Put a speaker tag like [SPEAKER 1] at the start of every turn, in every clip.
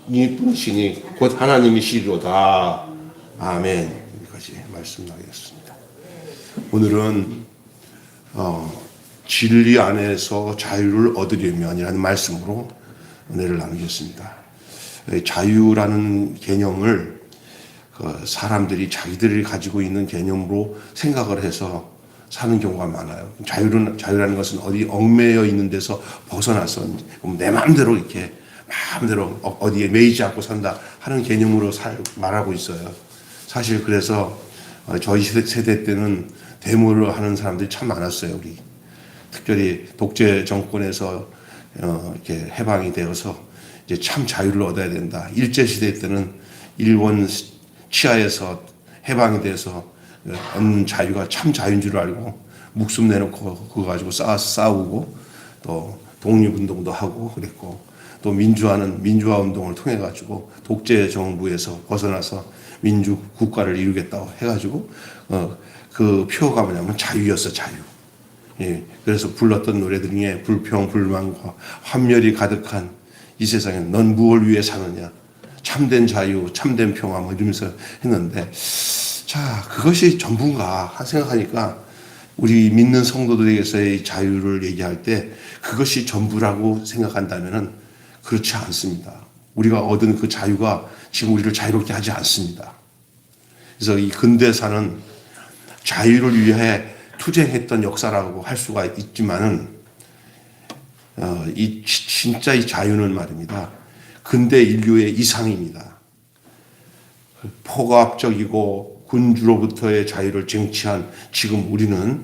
[SPEAKER 1] 분이시니 곧 하나님이시로다. 아멘. 여기까지 말씀 나누겠습니다. 오늘은 진리 안에서 자유를 얻으려면이라는 말씀으로 은혜를 나누겠습니다. 자유라는 개념을 사람들이 자기들이 가지고 있는 개념으로 생각을 해서 사는 경우가 많아요. 자유라는 것은 어디 얽매여 있는 데서 벗어나서 내 마음대로 이렇게 마음대로 어디에 매이지 않고 산다 하는 개념으로 말하고 있어요. 사실 그래서 저희 세대 때는 데모를 하는 사람들이 참 많았어요. 우리 특별히 독재 정권에서 이렇게 해방이 되어서 이제 참 자유를 얻어야 된다. 일제 시대 때는 일본 치하에서 해방이 돼서 얻는 자유가 참 자유인 줄 알고 목숨 내놓고 그거 가지고 싸우고 또 독립운동도 하고 그랬고 또 민주화 운동을 통해 가지고 독재 정부에서 벗어나서 민주 국가를 이루겠다고 해가지고 그 표가 뭐냐면 자유였어. 자유. 예, 그래서 불렀던 노래들 중에 불평 불만과 환멸이 가득한 이 세상에 넌 무엇을 위해 사느냐, 참된 자유, 참된 평화 뭐 이러면서 했는데, 자, 그것이 전부인가 생각하니까 우리 믿는 성도들에게서의 자유를 얘기할 때 그것이 전부라고 생각한다면은 그렇지 않습니다. 우리가 얻은 그 자유가 지금 우리를 자유롭게 하지 않습니다. 그래서 이 근대사는 자유를 위해 투쟁했던 역사라고 할 수가 있지만은 진짜 이 자유는 말입니다. 근대 인류의 이상입니다. 포갑적이고 군주로부터의 자유를 쟁취한 지금 우리는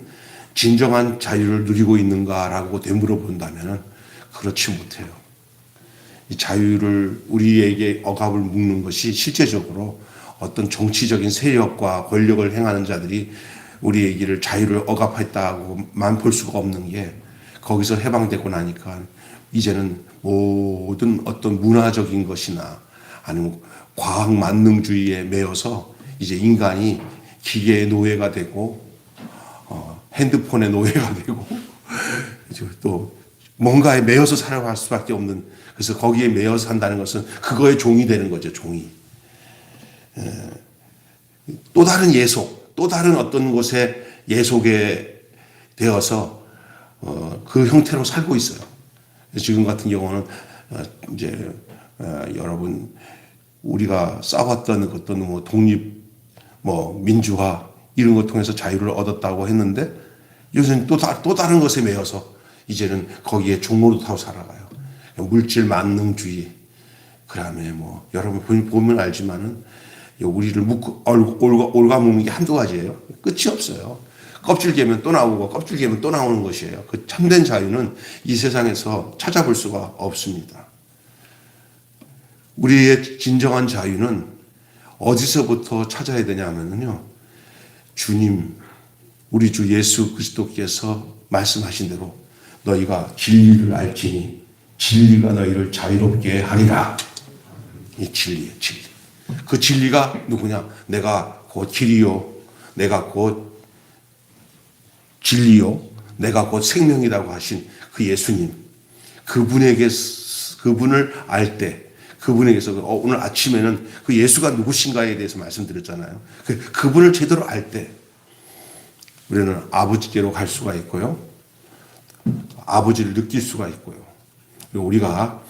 [SPEAKER 1] 진정한 자유를 누리고 있는가라고 되물어본다면 그렇지 못해요. 이 자유를 우리에게 억압을 묶는 것이 실제적으로 어떤 정치적인 세력과 권력을 행하는 자들이 우리에게 자유를 억압했다고만 볼 수가 없는 게 거기서 해방되고 나니까 이제는 모든 어떤 문화적인 것이나 아니면 과학 만능주의에 매여서 이제 인간이 기계의 노예가 되고 핸드폰의 노예가 되고 또 뭔가에 매여서 살아갈 수밖에 없는, 그래서 거기에 매여서 산다는 것은 그거의 종이 되는 거죠. 종이. 또 다른 예속, 또 다른 어떤 곳에 예속에 되어서 그 형태로 살고 있어요. 지금 같은 경우는 이제 여러분 우리가 싸웠던 어떤 뭐 독립, 뭐 민주화 이런 것 통해서 자유를 얻었다고 했는데 요새는 또 다른 것에 매여서 이제는 거기에 종로도 타고 살아가요. 물질 만능주의. 그다음에 뭐 여러분 보면 알지만은 우리를 묶고 올가먹는 게 한두 가지예요. 끝이 없어요. 껍질 개면 또 나오고 껍질 개면 또 나오는 것이에요. 그 참된 자유는 이 세상에서 찾아볼 수가 없습니다. 우리의 진정한 자유는 어디서부터 찾아야 되냐면요. 주님, 우리 주 예수 그리스도께서 말씀하신 대로 너희가 진리를 알지니 진리가 너희를 자유롭게 하리라. 이 진리예요, 진리. 그 진리가 누구냐? 내가 곧 길이요, 내가 곧 진리요, 내가 곧 생명이라고 하신 그 예수님. 그분을 알 때, 그분에게서 오늘 아침에는 그 예수가 누구신가에 대해서 말씀드렸잖아요. 그분을 제대로 알 때 우리는 아버지께로 갈 수가 있고요. 아버지를 느낄 수가 있고요. 그리고 우리가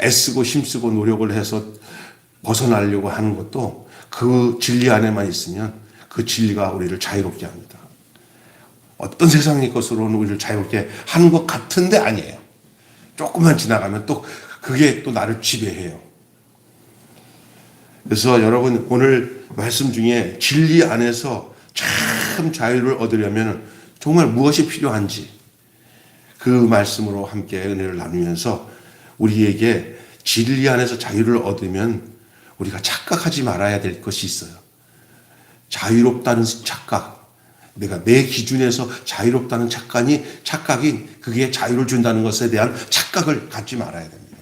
[SPEAKER 1] 애쓰고 힘쓰고 노력을 해서 벗어나려고 하는 것도 그 진리 안에만 있으면 그 진리가 우리를 자유롭게 합니다. 어떤 세상의 것으로는 우리를 자유롭게 하는 것 같은데 아니에요. 조금만 지나가면 또 그게 또 나를 지배해요. 그래서 여러분 오늘 말씀 중에 진리 안에서 참 자유를 얻으려면 정말 무엇이 필요한지 그 말씀으로 함께 은혜를 나누면서 우리에게 진리 안에서 자유를 얻으면 우리가 착각하지 말아야 될 것이 있어요. 자유롭다는 착각. 내가 내 기준에서 자유롭다는 착각이 그게 자유를 준다는 것에 대한 착각을 갖지 말아야 됩니다.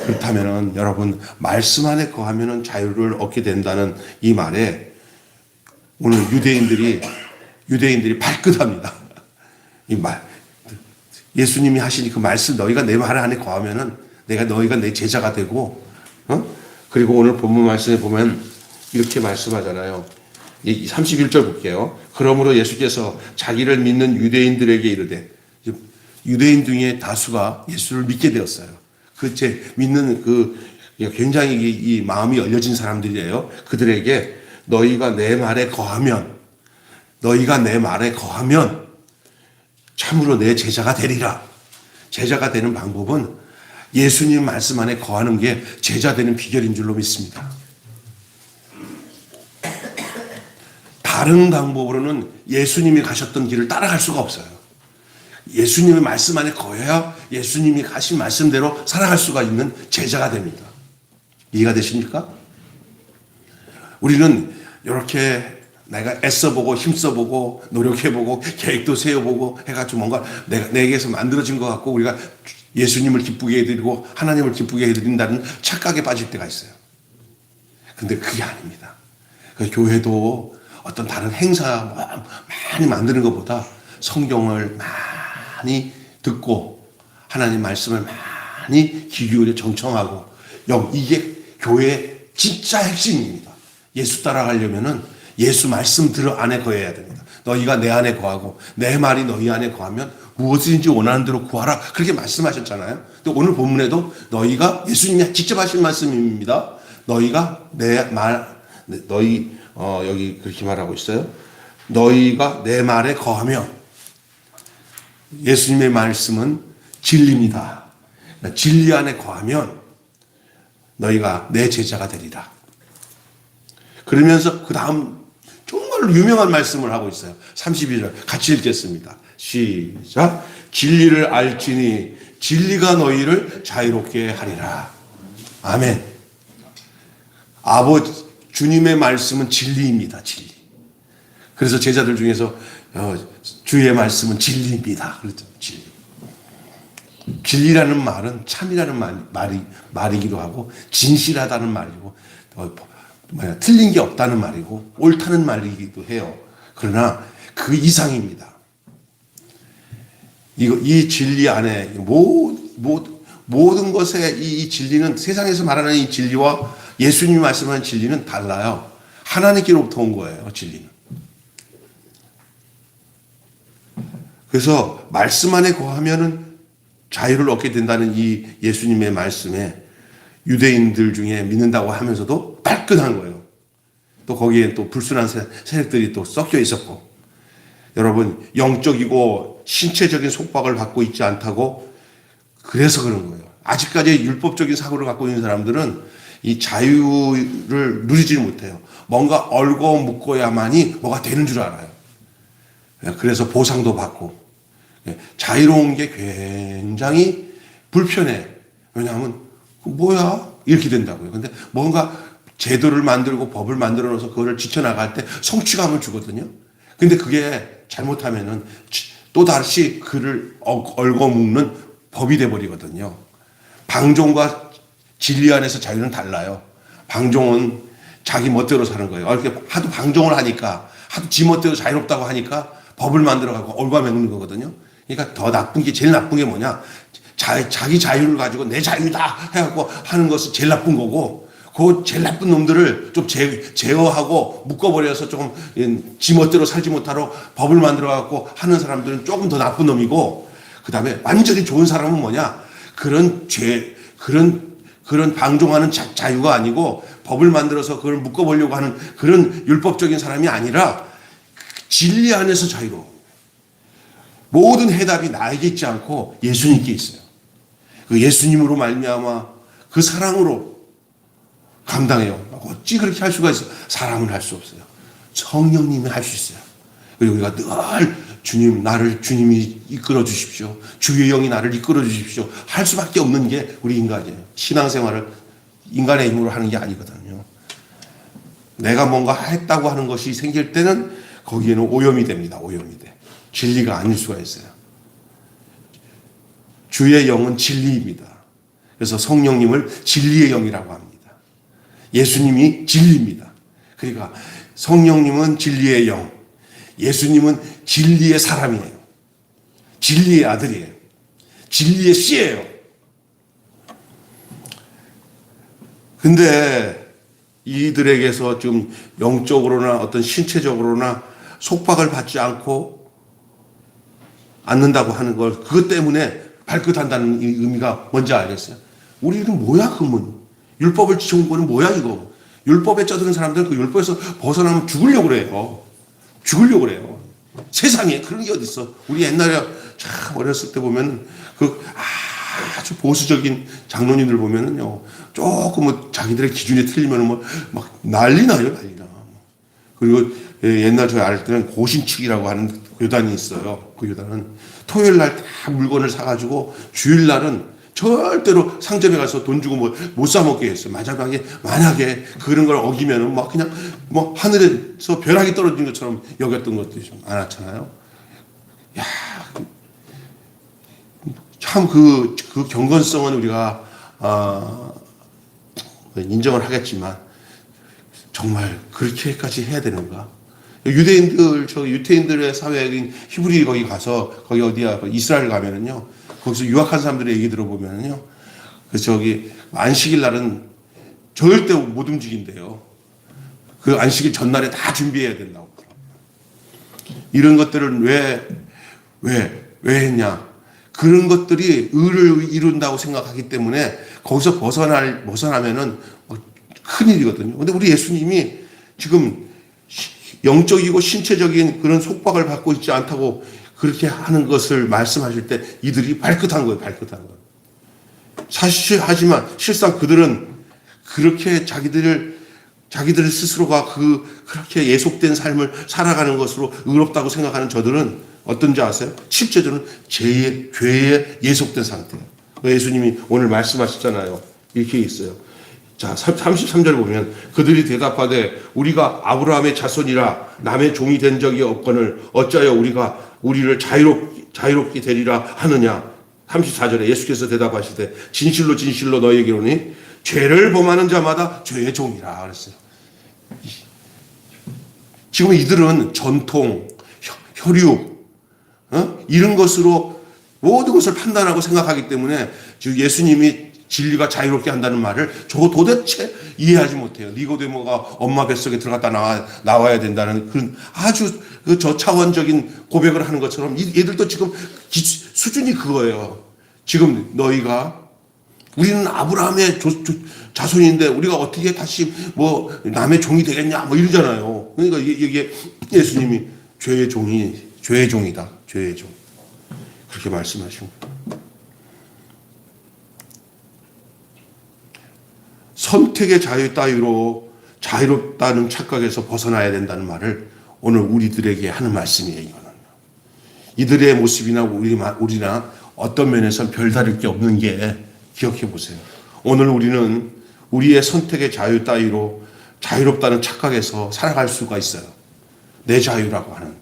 [SPEAKER 1] 그렇다면 여러분 말씀 안에 거하면 자유를 얻게 된다는 이 말에 오늘 유대인들이 발끈합니다. 이 말 예수님이 하신 그 말씀 너희가 내 말 안에 거하면은 너희가 내 제자가 되고, 그리고 오늘 본문 말씀에 보면 이렇게 말씀하잖아요. 31절 볼게요. 그러므로 예수께서 자기를 믿는 유대인들에게 이르되, 유대인 중에 다수가 예수를 믿게 되었어요. 믿는 굉장히 이 마음이 열려진 사람들이에요. 그들에게 너희가 내 말에 거하면 참으로 내 제자가 되리라. 제자가 되는 방법은 예수님 말씀 안에 거하는 게 제자 되는 비결인 줄로 믿습니다. 다른 방법으로는 예수님이 가셨던 길을 따라갈 수가 없어요. 예수님의 말씀 안에 거해야 예수님이 가신 말씀대로 살아갈 수가 있는 제자가 됩니다. 이해가 되십니까? 우리는 이렇게 내가 애써보고 힘써보고 노력해보고 계획도 세워보고 해가지고 뭔가 내게서 만들어진 것 같고 우리가 예수님을 기쁘게 해드리고 하나님을 기쁘게 해드린다는 착각에 빠질 때가 있어요. 근데 그게 아닙니다. 그 교회도 어떤 다른 행사 많이 만드는 것보다 성경을 많이 듣고 하나님 말씀을 많이 귀 기울여 정청하고 이게 교회의 진짜 핵심입니다. 예수 따라가려면은 예수 말씀 안에 거해야 됩니다. 너희가 내 안에 거하고 내 말이 너희 안에 거하면 무엇이든지 원하는 대로 구하라. 그렇게 말씀하셨잖아요. 근데 오늘 본문에도 너희가 예수님이 직접 하신 말씀입니다. 너희가 여기 그렇게 말하고 있어요. 너희가 내 말에 거하면 예수님의 말씀은 진리입니다. 진리 안에 거하면 너희가 내 제자가 되리라. 그러면서 그 다음 정말로 유명한 말씀을 하고 있어요. 32절 같이 읽겠습니다. 시작. 진리를 알지니 진리가 너희를 자유롭게 하리라. 아멘. 주님의 말씀은 진리입니다. 진리. 그래서 제자들 중에서 주의 말씀은 진리입니다. 그렇죠. 진리. 진리라는 말은 참이라는 말이기도 하고 진실하다는 말이고 틀린 게 없다는 말이고 옳다는 말이기도 해요. 그러나 그 이상입니다. 이 진리 안에 모든 것의 이 진리는 세상에서 말하는 이 진리와 예수님이 말씀하는 진리는 달라요. 하나님께로부터 온 거예요. 진리는. 그래서 말씀 안에 거하면은 자유를 얻게 된다는 이 예수님의 말씀에 유대인들 중에 믿는다고 하면서도 발끈한 거예요. 또 거기에 또 불순한 세력들이 또 섞여 있었고, 여러분 영적이고 신체적인 속박을 받고 있지 않다고 그래서 그런 거예요. 아직까지 율법적인 사고를 갖고 있는 사람들은 이 자유를 누리지 못해요. 뭔가 얼고 묶어야만이 뭐가 되는 줄 알아요. 그래서 보상도 받고 자유로운 게 굉장히 불편해. 왜냐하면 뭐야? 이렇게 된다고요. 근데 뭔가 제도를 만들고 법을 만들어 놓아서 그거를 지켜나갈 때 성취감을 주거든요. 근데 그게 잘못하면은 또다시 그를 얽어 묶는 법이 돼버리거든요. 방종과 진리 안에서 자유는 달라요. 방종은 자기 멋대로 사는 거예요. 이렇게 하도 방종을 하니까, 하도 지 멋대로 자유롭다고 하니까 법을 만들어가고 얽어매는 거거든요. 그러니까 더 나쁜 게, 제일 나쁜 게 뭐냐? 자기 자유를 가지고 내 자유다 해갖고 하는 것이 제일 나쁜 거고, 그 제일 나쁜 놈들을 좀 제어하고 묶어버려서 조금 지 멋대로 살지 못하도록 법을 만들어갖고 하는 사람들은 조금 더 나쁜 놈이고, 그 다음에 완전히 좋은 사람은 뭐냐? 그런 방종하는 자유가 아니고 법을 만들어서 그걸 묶어보려고 하는 그런 율법적인 사람이 아니라 진리 안에서 자유로워. 모든 해답이 나에게 있지 않고 예수님께 있어요. 그 예수님으로 말미암아 그 사랑으로 감당해요. 어찌 그렇게 할 수가 있어요? 사람은 할 수 없어요. 성령님이 할 수 있어요. 그리고 우리가 늘 주님이 이끌어 주십시오. 주의 영이 나를 이끌어 주십시오. 할 수밖에 없는 게 우리 인간이에요. 신앙생활을 인간의 힘으로 하는 게 아니거든요. 내가 뭔가 했다고 하는 것이 생길 때는 거기에는 오염이 됩니다. 오염이 돼. 진리가 아닐 수가 있어요. 주의 영은 진리입니다. 그래서 성령님을 진리의 영이라고 합니다. 예수님이 진리입니다. 그러니까 성령님은 진리의 영, 예수님은 진리의 사람이에요. 진리의 아들이에요. 진리의 씨예요. 근데 이들에게서 지금 영적으로나 어떤 신체적으로나 속박을 받지 않는다고 하는 걸, 그것 때문에 발끝한다는 이 의미가 뭔지 알겠어요? 우리는 뭐야, 그러면? 율법을 지켜온 거는 뭐야, 이거? 율법에 쩌드는 사람들은 그 율법에서 벗어나면 죽으려고 그래요. 죽으려고 그래요. 세상에 그런 게 어딨어. 우리 옛날에 참 어렸을 때 보면 그 아주 보수적인 장로님들 보면은요, 조금 뭐 자기들의 기준이 틀리면 뭐 막 난리 나요, 난리 나. 그리고 옛날 저희 알 때는 고신축이라고 하는 교단이 있어요. 그 교단은 토요일 날 다 물건을 사가지고 주일 날은 절대로 상점에 가서 돈 주고 뭐 못 사 먹게 했어요. 만약에 그런 걸 어기면은 막 그냥 뭐 하늘에서 벼락이 떨어진 것처럼 여겼던 것들이 좀 많았잖아요. 야, 참 그 경건성은 우리가 인정을 하겠지만 정말 그렇게까지 해야 되는가? 유태인들의 사회인 히브리 거기 가서 거기 어디야 이스라엘 가면은요, 거기서 유학한 사람들의 얘기 들어보면은요, 그래서 안식일 날은 절대 못 움직인대요. 그 안식일 전날에 다 준비해야 된다고. 이런 것들은 왜 했냐? 그런 것들이 의를 이룬다고 생각하기 때문에 거기서 벗어나면은 큰일이거든요. 근데 우리 예수님이 지금 영적이고 신체적인 그런 속박을 받고 있지 않다고 그렇게 하는 것을 말씀하실 때 이들이 발긋한 거예요, 발긋한 거예요. 하지만 실상 그들은 그렇게 자기들 스스로가 그렇게 예속된 삶을 살아가는 것으로 의롭다고 생각하는 저들은 어떤지 아세요? 실제로는 죄에 예속된 상태예요. 예수님이 오늘 말씀하셨잖아요. 이렇게 있어요. 자, 33절 보면 그들이 대답하되 우리가 아브라함의 자손이라 남의 종이 된 적이 없거늘 어찌하여 우리를 자유롭게 되리라 하느냐. 34절에 예수께서 대답하시되 진실로 진실로 너희에게 이르노니 죄를 범하는 자마다 죄의 종이라 그랬어요. 지금 이들은 전통, 혈육, 이런 것으로 모든 것을 판단하고 생각하기 때문에 즉 예수님이 진리가 자유롭게 한다는 말을 도대체 이해하지 못해요. 니고데모가 엄마 뱃속에 들어갔다 나와야 된다는 그런 아주 저차원적인 고백을 하는 것처럼 얘들도 지금 수준이 그거예요. 지금 우리는 아브라함의 자손인데 우리가 어떻게 다시 뭐 남의 종이 되겠냐 뭐 이러잖아요. 그러니까 이게 예수님이 죄의 종이다. 죄의 종. 그렇게 말씀하신 거예요. 선택의 자유 따위로 자유롭다는 착각에서 벗어나야 된다는 말을 오늘 우리들에게 하는 말씀이에요. 이거는. 이들의 모습이나 우리나 어떤 면에서 별다를 게 없는 게 기억해 보세요. 오늘 우리는 우리의 선택의 자유 따위로 자유롭다는 착각에서 살아갈 수가 있어요. 내 자유라고 하는.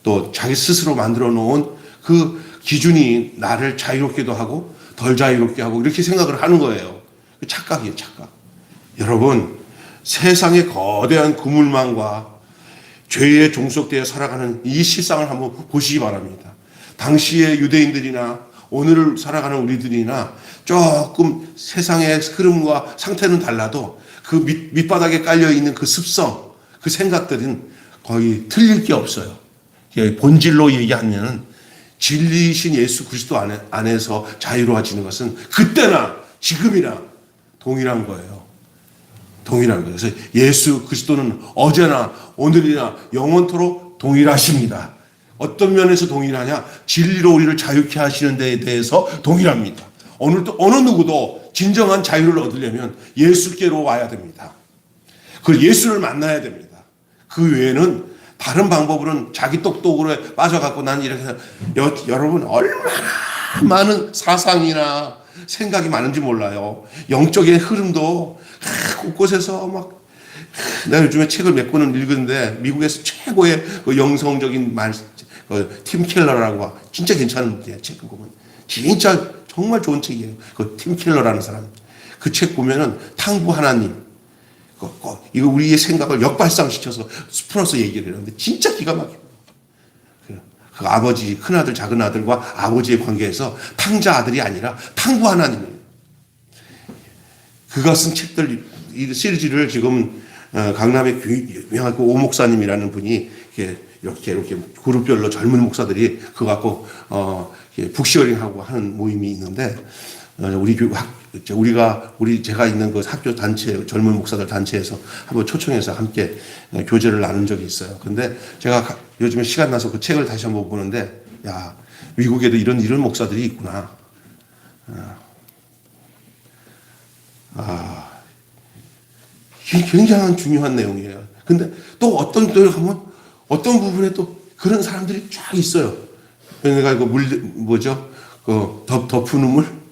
[SPEAKER 1] 또 자기 스스로 만들어 놓은 그 기준이 나를 자유롭게도 하고 덜 자유롭게 하고 이렇게 생각을 하는 거예요. 착각이에요, 착각. 여러분, 세상의 거대한 그물망과 죄에 종속되어 살아가는 이 실상을 한번 보시기 바랍니다. 당시의 유대인들이나 오늘을 살아가는 우리들이나 조금 세상의 흐름과 상태는 달라도 그 밑바닥에 깔려있는 그 습성, 그 생각들은 거의 틀릴 게 없어요. 본질로 얘기하면 진리이신 예수 그리스도 안에서 자유로워지는 것은 그때나 지금이나 동일한 거예요. 동일한 거예요. 그래서 예수 그리스도는 어제나 오늘이나 영원토록 동일하십니다. 어떤 면에서 동일하냐? 진리로 우리를 자유케 하시는 데에 대해서 동일합니다. 어느 누구도 진정한 자유를 얻으려면 예수께로 와야 됩니다. 그 예수를 만나야 됩니다. 그 외에는 다른 방법으로는 자기 똑똑으로 빠져갖고 난 이렇게 여러분 얼마나 많은 사상이나 생각이 많은지 몰라요. 영적인 흐름도 곳곳에서 막 내가 요즘에 책을 몇 권을 읽었는데 미국에서 최고의 그 영성적인 팀 켈러라고 진짜 괜찮은 분이에요. 책 보면 진짜 정말 좋은 책이에요. 그 팀 켈러라는 사람 그 책 보면은 탕부 하나님 이거 우리의 생각을 역발상시켜서 풀어서 얘기를 하는데 진짜 기가 막혀요. 그 아버지, 큰아들, 작은아들과 아버지의 관계에서 탕자 아들이 아니라 탕부 하나님이에요. 그가 쓴 책들 이 시리즈를 지금 강남의 유명한 오 목사님이라는 분이 이렇게 그룹별로 젊은 목사들이 그거 갖고 북시어링하고 하는 모임이 있는데 제가 있는 그 학교 단체 젊은 목사들 단체에서 한번 초청해서 함께 교제를 나눈 적이 있어요. 근데 제가 요즘에 시간 나서 그 책을 다시 한번 보는데 야 미국에도 이런 목사들이 있구나. 굉장히 중요한 내용이에요. 근데 또 어떤 때를 가면 어떤 부분에 또 그런 사람들이 쫙 있어요. 내가 이거 덮은 우물?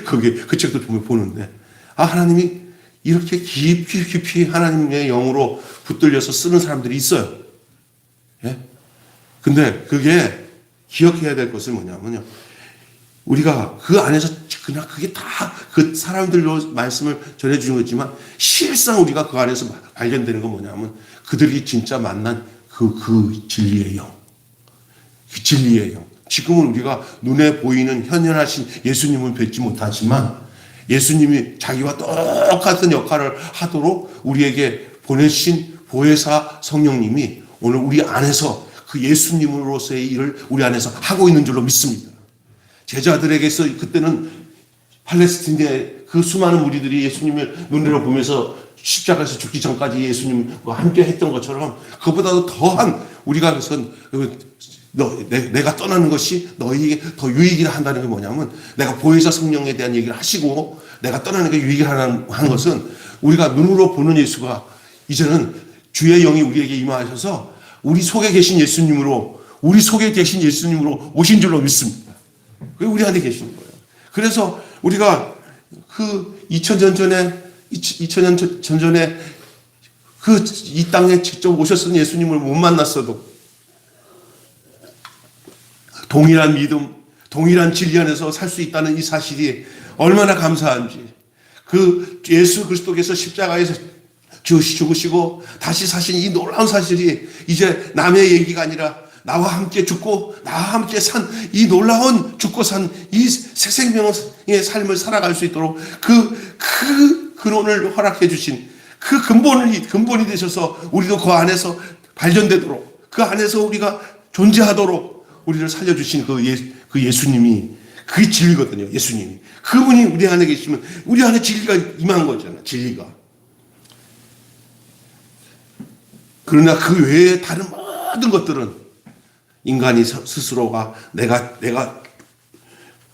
[SPEAKER 1] 그 책도 보는데, 하나님이 이렇게 깊이 하나님의 영으로 붙들려서 쓰는 사람들이 있어요. 예? 근데 그게 기억해야 될 것은 뭐냐면요. 우리가 그 안에서 그냥 그게 다 그 사람들로 말씀을 전해주는 거지만 실상 우리가 그 안에서 발견되는 건 뭐냐면 그들이 진짜 만난 그 진리의 영. 그 진리의 영. 지금은 우리가 눈에 보이는 현현하신 예수님을 뵙지 못하지만 예수님이 자기와 똑같은 역할을 하도록 우리에게 보내신 보혜사 성령님이 오늘 우리 안에서 그 예수님으로서의 일을 우리 안에서 하고 있는 줄로 믿습니다. 제자들에게서 그때는 팔레스틴의 그 수많은 무리들이 예수님을 눈으로 보면서 십자가에서 죽기 전까지 예수님과 함께 했던 것처럼 그보다도 더한 우리가 그래서 내가 떠나는 것이 너희에게 더 유익이라 한다는 게 뭐냐면 내가 보혜사 성령에 대한 얘기를 하시고 내가 떠나는 게 유익이라는 것은 우리가 눈으로 보는 예수가 이제는 주의 영이 우리에게 임하셔서 우리 속에 계신 예수님으로 오신 줄로 믿습니다. 그게 우리 안에 계시는 거예요. 그래서 우리가 그 2000년 전에 그 이 땅에 직접 오셨던 예수님을 못 만났어도 동일한 믿음, 동일한 진리 안에서 살 수 있다는 이 사실이 얼마나 감사한지. 그 예수 그리스도께서 십자가에서 죽으시고 다시 사신 이 놀라운 사실이 이제 남의 얘기가 아니라 나와 함께 죽고 나와 함께 산 이 놀라운 죽고 산 이 새 생명의 삶을 살아갈 수 있도록 그 근원을 허락해 주신 그 근본이 되셔서 우리도 그 안에서 발견되도록 그 안에서 우리가 존재하도록 우리를 살려주신 그 예수님이 그게 진리거든요. 예수님이. 그분이 우리 안에 계시면 우리 안에 진리가 임한 거잖아요. 진리가. 그러나 그 외에 다른 모든 것들은 인간이 스스로가 내가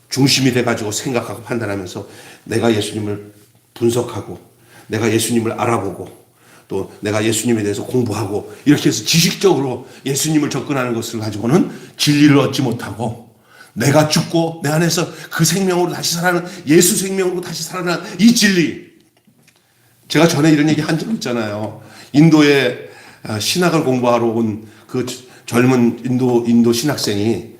[SPEAKER 1] 중심이 돼가지고 생각하고 판단하면서 내가 예수님을 분석하고 내가 예수님을 알아보고 또 내가 예수님에 대해서 공부하고 이렇게 해서 지식적으로 예수님을 접근하는 것을 가지고는 진리를 얻지 못하고 내가 죽고 내 안에서 그 생명으로 다시 살아나는 예수 생명으로 다시 살아나는 이 진리. 제가 전에 이런 얘기 한 적 있잖아요. 인도에 신학을 공부하러 온 그 젊은 인도 신학생이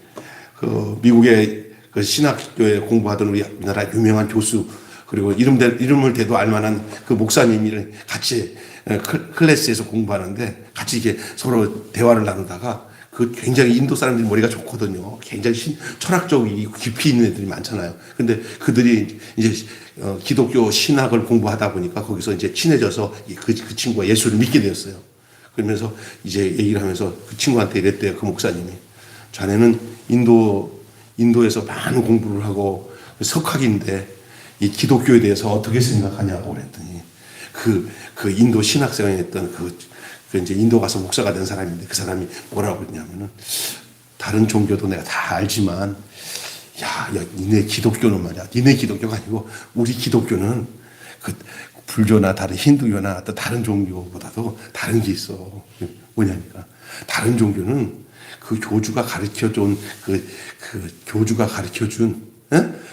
[SPEAKER 1] 그 미국의 그 신학교에 공부하던 우리나라 유명한 교수 그리고 이름을 대도 알만한 그 목사님이랑 같이 클래스에서 공부하는데 같이 이렇게 서로 대화를 나누다가 그 굉장히 인도 사람들이 머리가 좋거든요. 굉장히 철학적이고 깊이 있는 애들이 많잖아요. 근데 그들이 이제 기독교 신학을 공부하다 보니까 거기서 이제 친해져서 그 친구가 예수를 믿게 되었어요. 그러면서 이제 얘기를 하면서 그 친구한테 이랬대요. 그 목사님이. 자네는 인도에서 많은 공부를 하고 석학인데 이 기독교에 대해서 어떻게 생각하냐고 그랬더니 그 인도 신학생이었던 그 이제 인도 가서 목사가 된 사람인데 그 사람이 뭐라고 그랬냐면은 다른 종교도 내가 다 알지만 야, 니네 기독교는 말이야. 니네 기독교가 아니고 우리 기독교는 그 불교나 다른 힌두교나 또 다른 종교보다도 다른 게 있어. 뭐냐니까. 다른 종교는 그 교주가 가르쳐준 교주가 가르쳐준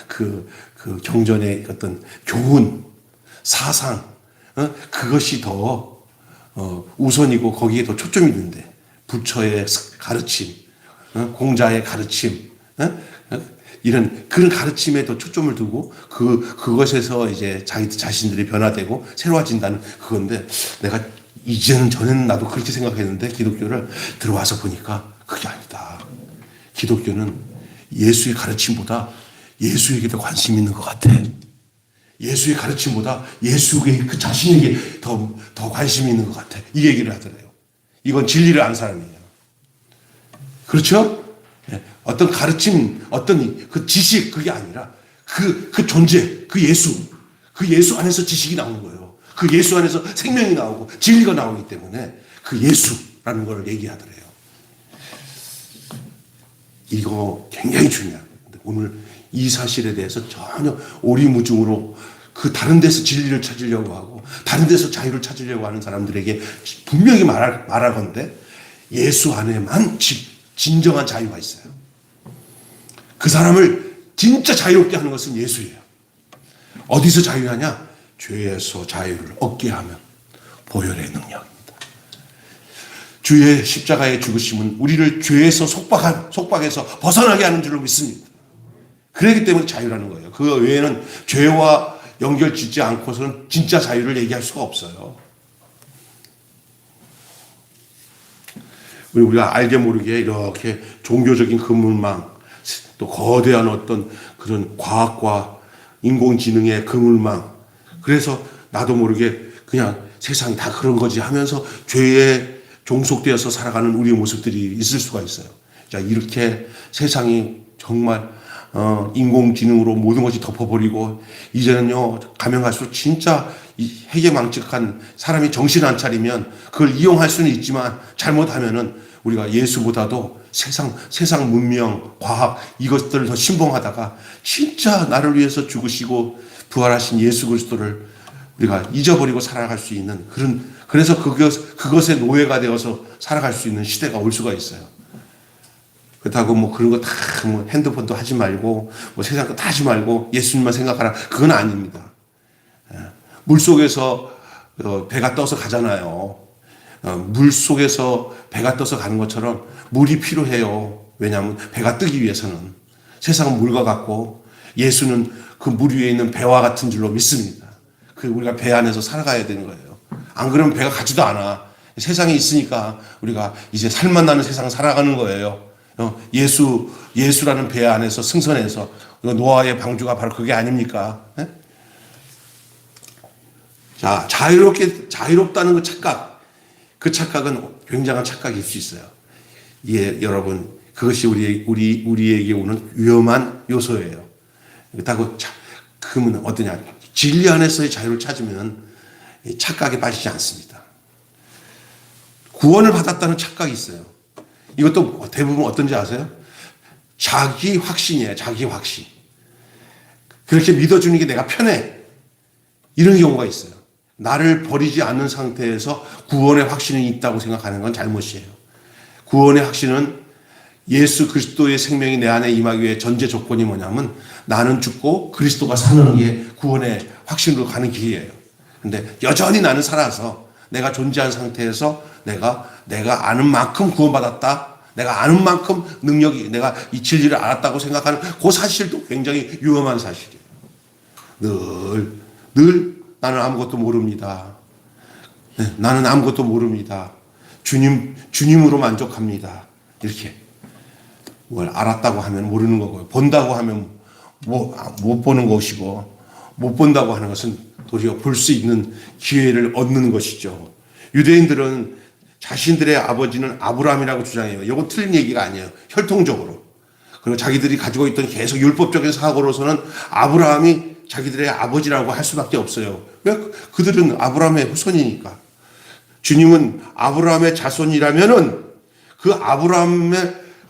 [SPEAKER 1] 그 경전의 어떤 교훈, 사상, 그것이 더 우선이고 거기에 더 초점이 있는데 부처의 가르침, 공자의 가르침, 이런 그런 가르침에 더 초점을 두고 그것에서 이제 자신들이 변화되고 새로워진다는 그건데 내가 전에는 나도 그렇게 생각했는데 기독교를 들어와서 보니까 그게 아니다. 기독교는 예수의 가르침보다 예수에게 더 관심 있는 것 같아. 예수의 가르침보다 예수의 그 자신에게 더 관심이 있는 것 같아. 이 얘기를 하더래요. 이건 진리를 안 사람이에요. 그렇죠? 어떤 가르침, 어떤 그 지식, 그게 아니라 그 존재, 그 예수 안에서 지식이 나오는 거예요. 그 예수 안에서 생명이 나오고 진리가 나오기 때문에 그 예수라는 걸 얘기하더래요. 이거 굉장히 중요한 건데 오늘 이 사실에 대해서 전혀 오리무중으로 그 다른 데서 진리를 찾으려고 하고 다른 데서 자유를 찾으려고 하는 사람들에게 분명히 말할 건데 예수 안에만 진정한 자유가 있어요. 그 사람을 진짜 자유롭게 하는 것은 예수예요. 어디서 자유하냐? 죄에서 자유를 얻게 하면 보혈의 능력입니다. 주의 십자가의 죽으심은 우리를 죄에서 속박에서 벗어나게 하는 줄로 믿습니다. 그렇기 때문에 자유라는 거예요. 그 외에는 죄와 연결 짓지 않고서는 진짜 자유를 얘기할 수가 없어요. 우리가 알게 모르게 이렇게 종교적인 그물망, 또 거대한 어떤 그런 과학과 인공지능의 그물망, 그래서 나도 모르게 그냥 세상이 다 그런 거지 하면서 죄에 종속되어서 살아가는 우리의 모습들이 있을 수가 있어요. 자, 이렇게 세상이 정말 인공지능으로 모든 것이 덮어버리고 이제는요 가면 갈수록 진짜 해괴망측한 사람이 정신 안 차리면 그걸 이용할 수는 있지만 잘못하면은 우리가 예수보다도 세상 문명, 과학 이것들을 더 신봉하다가 진짜 나를 위해서 죽으시고 부활하신 예수 그리스도를 우리가 잊어버리고 살아갈 수 있는 그래서 그것의 노예가 되어서 살아갈 수 있는 시대가 올 수가 있어요. 그렇다고 뭐 그런 거 다 뭐 핸드폰도 하지 말고 뭐 세상 거 다 하지 말고 예수님만 생각하라. 그건 아닙니다. 물 속에서 배가 떠서 가잖아요. 물 속에서 배가 떠서 가는 것처럼 물이 필요해요. 왜냐하면 배가 뜨기 위해서는 세상은 물과 같고 예수는 그 물 위에 있는 배와 같은 줄로 믿습니다. 우리가 배 안에서 살아가야 되는 거예요. 안 그러면 배가 가지도 않아. 세상에 있으니까 우리가 이제 살만 나는 세상 살아가는 거예요. 예수라는 배 안에서 승선해서 노아의 방주가 바로 그게 아닙니까? 네? 자, 자유롭다는 그 착각. 그 착각은 굉장한 착각일 수 있어요. 예, 여러분, 그것이 우리에게 오는 위험한 요소예요. 그렇다고, 그러면 어떠냐. 진리 안에서의 자유를 찾으면 착각에 빠지지 않습니다. 구원을 받았다는 착각이 있어요. 이것도 대부분 어떤지 아세요? 자기 확신이에요. 자기 확신. 그렇게 믿어주는 게 내가 편해. 이런 경우가 있어요. 나를 버리지 않는 상태에서 구원의 확신이 있다고 생각하는 건 잘못이에요. 구원의 확신은 예수 그리스도의 생명이 내 안에 임하기 위해 전제 조건이 뭐냐면 나는 죽고 그리스도가 사는 게 구원의 확신으로 가는 길이에요. 근데 여전히 나는 살아서 내가 존재한 상태에서 내가 아는 만큼 구원받았다. 내가 아는 만큼 내가 이 진리를 알았다고 생각하는 그 사실도 굉장히 위험한 사실이에요. 늘 나는 아무것도 모릅니다. 네, 나는 아무것도 모릅니다. 주님으로 만족합니다. 이렇게. 뭘 알았다고 하면 모르는 거고요. 본다고 하면 못 보는 것이고, 못 본다고 하는 것은 도리어 볼 수 있는 기회를 얻는 것이죠. 유대인들은 자신들의 아버지는 아브라함이라고 주장해요. 이건 틀린 얘기가 아니에요. 혈통적으로. 그리고 자기들이 가지고 있던 계속 율법적인 사고로서는 아브라함이 자기들의 아버지라고 할 수밖에 없어요. 왜? 그들은 아브라함의 후손이니까. 주님은 아브라함의 자손이라면은 그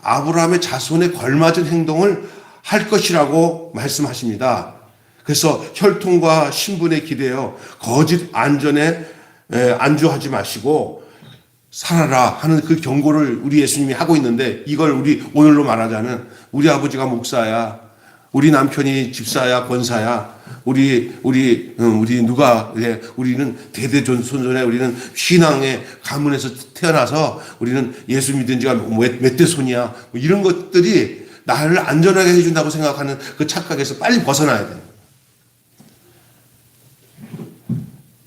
[SPEAKER 1] 아브라함의 자손에 걸맞은 행동을 할 것이라고 말씀하십니다. 그래서 혈통과 신분에 기대어 거짓 안전에 안주하지 마시고 살아라 하는 그 경고를 우리 예수님이 하고 있는데 이걸 우리 오늘로 말하자면 우리 아버지가 목사야, 우리 남편이 집사야, 권사야, 우리는 대대손손에 우리는 신앙의 가문에서 태어나서 우리는 예수 믿은 지가 몇 대 손이야. 뭐 이런 것들이 나를 안전하게 해준다고 생각하는 그 착각에서 빨리 벗어나야 돼요.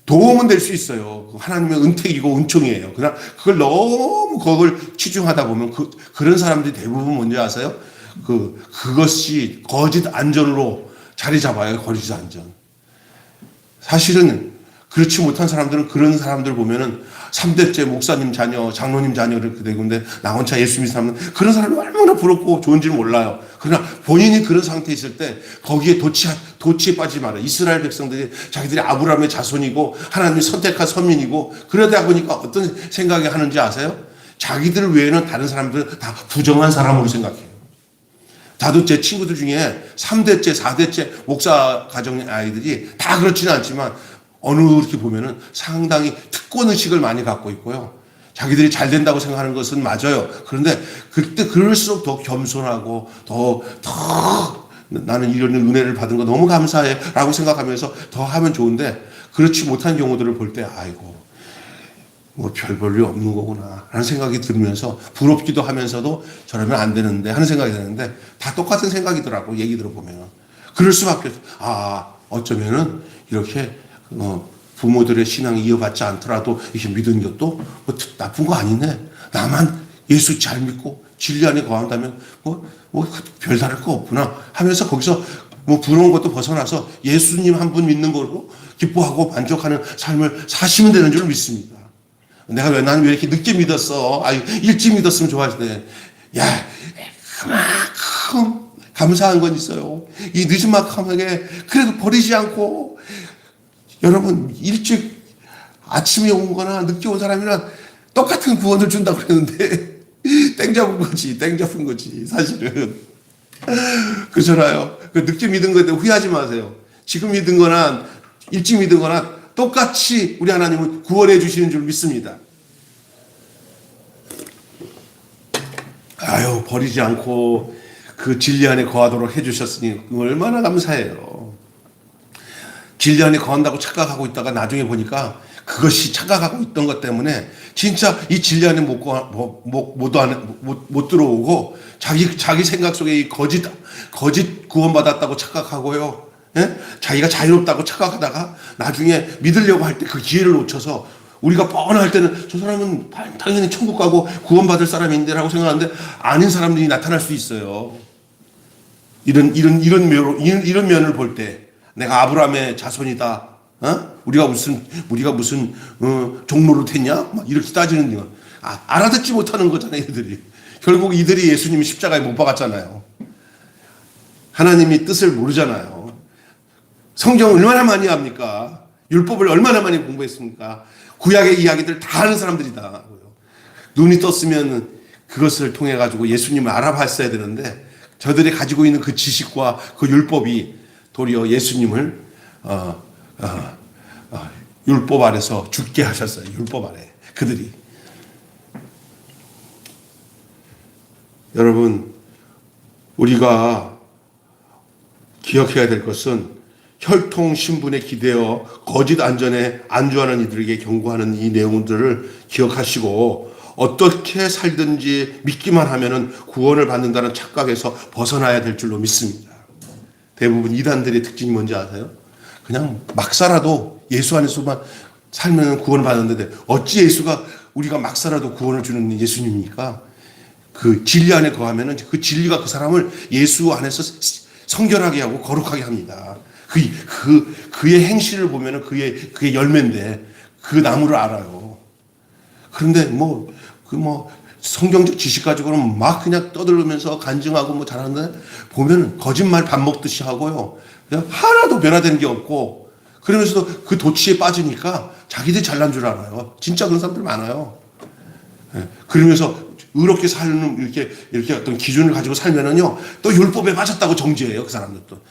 [SPEAKER 1] 도움은 될 수 있어요. 하나님의 은택이고 은총이에요. 그러나 그걸 너무 그걸 치중하다 보면 그런 사람들이 대부분 뭔지 아세요? 그것이 거짓 안전으로 자리 잡아요. 거짓 안전. 사실은 그렇지 못한 사람들은 그런 사람들 보면은 3대째 목사님 자녀, 장로님 자녀 이렇게 되고 있는데 나 혼자 예수 믿는 사람은 그런 사람이 얼마나 부럽고 좋은지는 몰라요. 그러나 본인이 그런 상태에 있을 때 거기에 도치에 빠지지 말아요. 이스라엘 백성들이 자기들이 아브라함의 자손이고 하나님이 선택한 선민이고 그러다 보니까 어떤 생각이 하는지 아세요? 자기들 외에는 다른 사람들은 다 부정한 사람으로 생각해요. 나도 제 친구들 중에 3대째, 4대째 목사 가정 아이들이 다 그렇지는 않지만 어느 이렇게 보면은 상당히 특권의식을 많이 갖고 있고요. 자기들이 잘 된다고 생각하는 것은 맞아요. 그런데 그때 그럴수록 더 겸손하고 더 나는 이런 은혜를 받은 거 너무 감사해 라고 생각하면서 더 하면 좋은데 그렇지 못한 경우들을 볼 때 아이고 뭐 별 볼 일 없는 거구나 라는 생각이 들면서 부럽기도 하면서도 저러면 안 되는데 하는 생각이 드는데 다 똑같은 생각이더라고 얘기 들어보면. 그럴 수밖에 어쩌면은 이렇게 부모들의 신앙이 이어받지 않더라도 이렇게 믿은 것도 뭐 나쁜 거 아니네. 나만 예수 잘 믿고 진리 안에 거한다면 뭐 별다를 거 없구나 하면서 거기서 뭐 부러운 것도 벗어나서 예수님 한 분 믿는 걸로 기뻐하고 만족하는 삶을 사시면 되는 줄 믿습니다. 나는 왜 이렇게 늦게 믿었어? 일찍 믿었으면 좋았을 때. 야, 그만큼 감사한 건 있어요. 이 늦은막ham하게 그래도 버리지 않고 여러분 일찍 아침에 온 거나 늦게 온 사람이랑 똑같은 구원을 준다고 그랬는데 땡 잡은 거지 사실은. 그렇잖아요. 늦게 믿은 거에 대해 후회하지 마세요. 지금 믿은 거나 일찍 믿은 거나 똑같이 우리 하나님은 구원해 주시는 줄 믿습니다. 버리지 않고 그 진리 안에 거하도록 해주셨으니 얼마나 감사해요. 진리 안에 거한다고 착각하고 있다가 나중에 보니까 그것이 착각하고 있던 것 때문에 진짜 이 진리 안에 못 들어오고 자기 생각 속에 이 거짓 구원받았다고 착각하고요. 예? 자기가 자유롭다고 착각하다가 나중에 믿으려고 할 때 그 기회를 놓쳐서 우리가 뻔할 때는 저 사람은 당연히 천국 가고 구원받을 사람인데 라고 생각하는데 아닌 사람들이 나타날 수 있어요. 이런 면을 볼 때 내가 아브라함의 자손이다. 우리가 무슨 종로를 했냐? 막 이렇게 따지는 거. 알아듣지 못하는 거잖아요, 이들이. 결국 이들이 예수님이 십자가에 못 박았잖아요. 하나님이 뜻을 모르잖아요. 성경 얼마나 많이 합니까? 율법을 얼마나 많이 공부했습니까? 구약의 이야기들 다 아는 사람들이다. 눈이 떴으면 그것을 통해 가지고 예수님을 알아봤어야 되는데 저들이 가지고 있는 그 지식과 그 율법이 도리어 예수님을 율법 아래서 죽게 하셨어요. 율법 아래 그들이. 여러분 우리가 기억해야 될 것은 혈통 신분에 기대어 거짓 안전에 안주하는 이들에게 경고하는 이 내용들을 기억하시고 어떻게 살든지 믿기만 하면은 구원을 받는다는 착각에서 벗어나야 될 줄로 믿습니다. 대부분 이단들의 특징이 뭔지 아세요? 그냥 막 살아도 예수 안에서만 살면 구원을 받는데 어찌 예수가 우리가 막 살아도 구원을 주는 예수님입니까? 그 진리 안에 거하면은 그 진리가 그 사람을 예수 안에서 성결하게 하고 거룩하게 합니다. 그의 행실을 보면은 그의 열매인데 그 나무를 알아요. 그런데 성경적 지식 가지고는 막 그냥 떠들면서 간증하고 잘하는데 보면은 거짓말 밥 먹듯이 하고요. 그냥 하나도 변화되는 게 없고 그러면서도 그 도치에 빠지니까 자기들이 잘난 줄 알아요. 진짜 그런 사람들 많아요. 그러면서 의롭게 사는 이렇게 어떤 기준을 가지고 살면은요 또 율법에 빠졌다고 정죄해요. 그 사람들도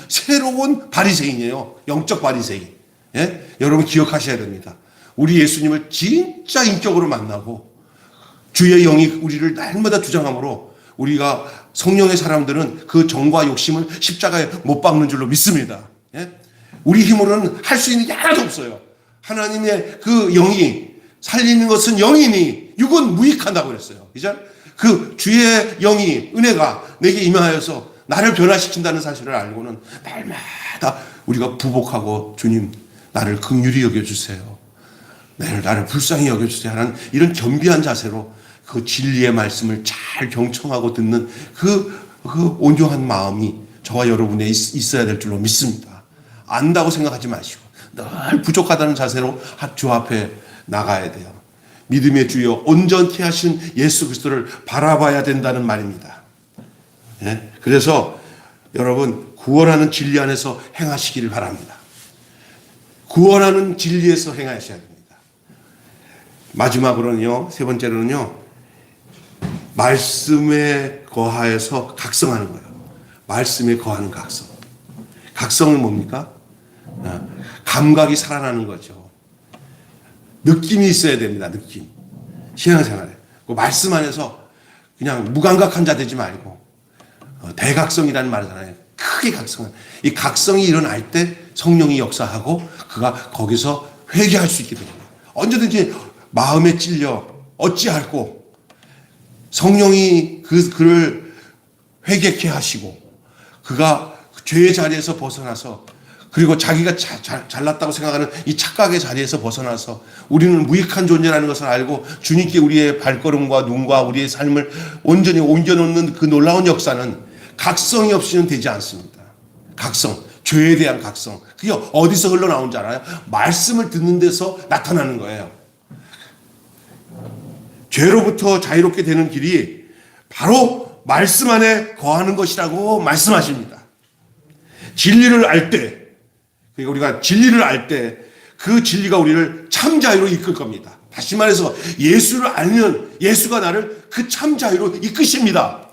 [SPEAKER 1] 새로운 바리새인이에요. 영적 바리새인. 예? 여러분 기억하셔야 됩니다. 우리 예수님을 진짜 인격으로 만나고 주의 영이 우리를 날마다 주장함으로 우리가 성령의 사람들은 그 정과 욕심을 십자가에 못 박는 줄로 믿습니다. 예? 우리 힘으로는 할 수 있는 게 하나도 없어요. 하나님의 그 영이 살리는 것은 영이니 육은 무익한다고 그랬어요. 그죠? 그 주의 영이 은혜가 내게 임하여서 나를 변화시킨다는 사실을 알고는 날마다 우리가 부복하고 주님 나를 긍휼히 여겨주세요. 나를 불쌍히 여겨주세요 하는 이런 겸비한 자세로 그 진리의 말씀을 잘 경청하고 듣는 그 온유한 마음이 저와 여러분에 있어야 될 줄로 믿습니다. 안다고 생각하지 마시고 늘 부족하다는 자세로 주 앞에 나가야 돼요. 믿음의 주여 온전케 하신 예수 그리스도를 바라봐야 된다는 말입니다. 예? 그래서 여러분 구원하는 진리 안에서 행하시기를 바랍니다. 구원하는 진리에서 행하셔야 됩니다. 마지막으로는요, 세 번째로는요, 말씀에 거하여서 각성하는 거예요. 말씀에 거하는 각성. 각성은 뭡니까? 감각이 살아나는 거죠. 느낌이 있어야 됩니다. 느낌. 신앙생활에. 그 말씀 안에서 그냥 무감각한 자 되지 말고 대각성이라는 말이잖아요. 크게 각성은. 이 각성이 일어날 때 성령이 역사하고 그가 거기서 회개할 수 있게 됩니다. 언제든지 마음에 찔려 어찌할꼬 성령이 그를 회개케 하시고 그가 죄의 자리에서 벗어나서 그리고 자기가 잘났다고 생각하는 이 착각의 자리에서 벗어나서 우리는 무익한 존재라는 것을 알고 주님께 우리의 발걸음과 눈과 우리의 삶을 온전히 옮겨놓는 그 놀라운 역사는 각성이 없이는 되지 않습니다. 각성, 죄에 대한 각성. 그게 어디서 흘러나온 줄 알아요? 말씀을 듣는 데서 나타나는 거예요. 죄로부터 자유롭게 되는 길이 바로 말씀 안에 거하는 것이라고 말씀하십니다. 진리를 알 때, 그러니까 우리가 진리를 알 때 그 진리가 우리를 참 자유로 이끌 겁니다. 다시 말해서 예수를 알면 예수가 나를 그 참 자유로 이끄십니다.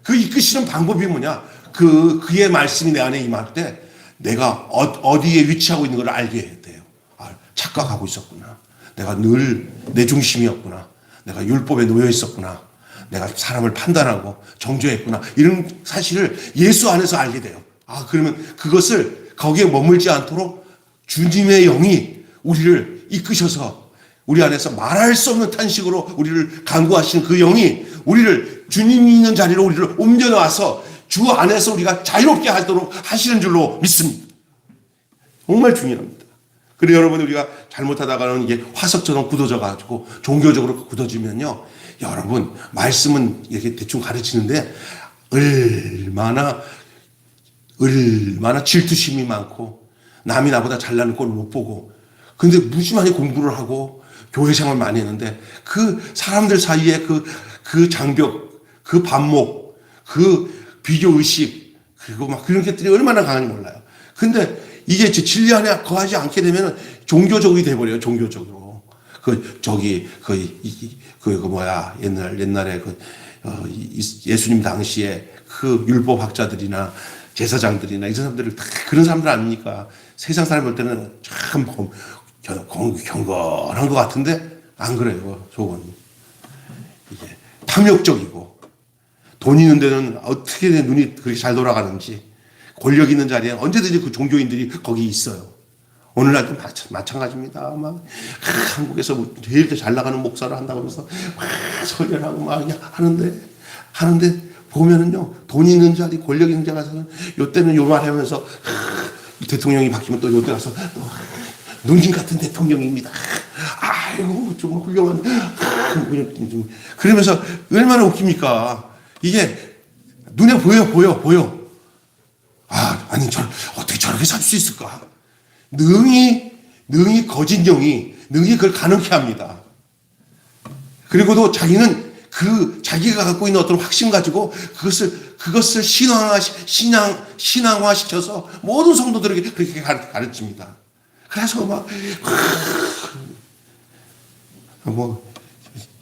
[SPEAKER 1] 그 이끄시는 방법이 뭐냐? 그의 말씀이 내 안에 임할 때 내가 어디에 위치하고 있는 걸 알게 돼요. 아, 착각하고 있었구나. 내가 늘 내 중심이었구나. 내가 율법에 놓여 있었구나. 내가 사람을 판단하고 정죄했구나. 이런 사실을 예수 안에서 알게 돼요. 아, 그러면 그것을 거기에 머물지 않도록 주님의 영이 우리를 이끄셔서 우리 안에서 말할 수 없는 탄식으로 우리를 간구하시는 그 영이 우리를 주님이 있는 자리로 우리를 옮겨놔서 주 안에서 우리가 자유롭게 하도록 하시는 줄로 믿습니다. 정말 중요합니다. 그리고 여러분 우리가 잘못하다가는 이게 화석처럼 굳어져 가지고 종교적으로 굳어지면요. 여러분 말씀은 이렇게 대충 가르치는데 얼마나 질투심이 많고 남이 나보다 잘나는 꼴을 못 보고 근데 무지만히 공부를 하고 교회 생활 많이 했는데 그 사람들 사이에 그 장벽, 그 반목, 그 비교의식 그리고 막 그런 것들이 얼마나 강한지 몰라요. 근데 이게 진리 안에 거하지 않게 되면 종교적이 돼버려요. 종교적으로. 옛날에 예수님 당시에 그 율법학자들이나 제사장들이나 이 사람들을 다 그런 사람들 아닙니까? 세상 사람 볼 때는 참 경건한 것 같은데 안 그래요. 속은. 이게 탐욕적이고 돈 있는 데는 어떻게 눈이 그렇게 잘 돌아가는지 권력 있는 자리에 언제든지 그 종교인들이 거기 있어요. 오늘날도 마찬가지입니다. 막 한국에서 제일 잘 나가는 목사를 한다고 해서 막 설교하고 막 하는데 보면은요 돈 있는 자리, 권력 있는 자리 가서는 요때는 요 말 하면서 대통령이 바뀌면 또 요때 가서 눈진 같은 대통령입니다. 아이고 좀 훌륭한 그러면서 얼마나 웃깁니까? 이게 눈에 보여. 아니 어떻게 저렇게 살 수 있을까? 능히 거짓 영이 능히 그걸 가능케 합니다. 그리고도 자기는 자기가 갖고 있는 어떤 확신 가지고 그것을 신앙화시켜서 모든 성도들에게 그렇게 가르칩니다. 그래서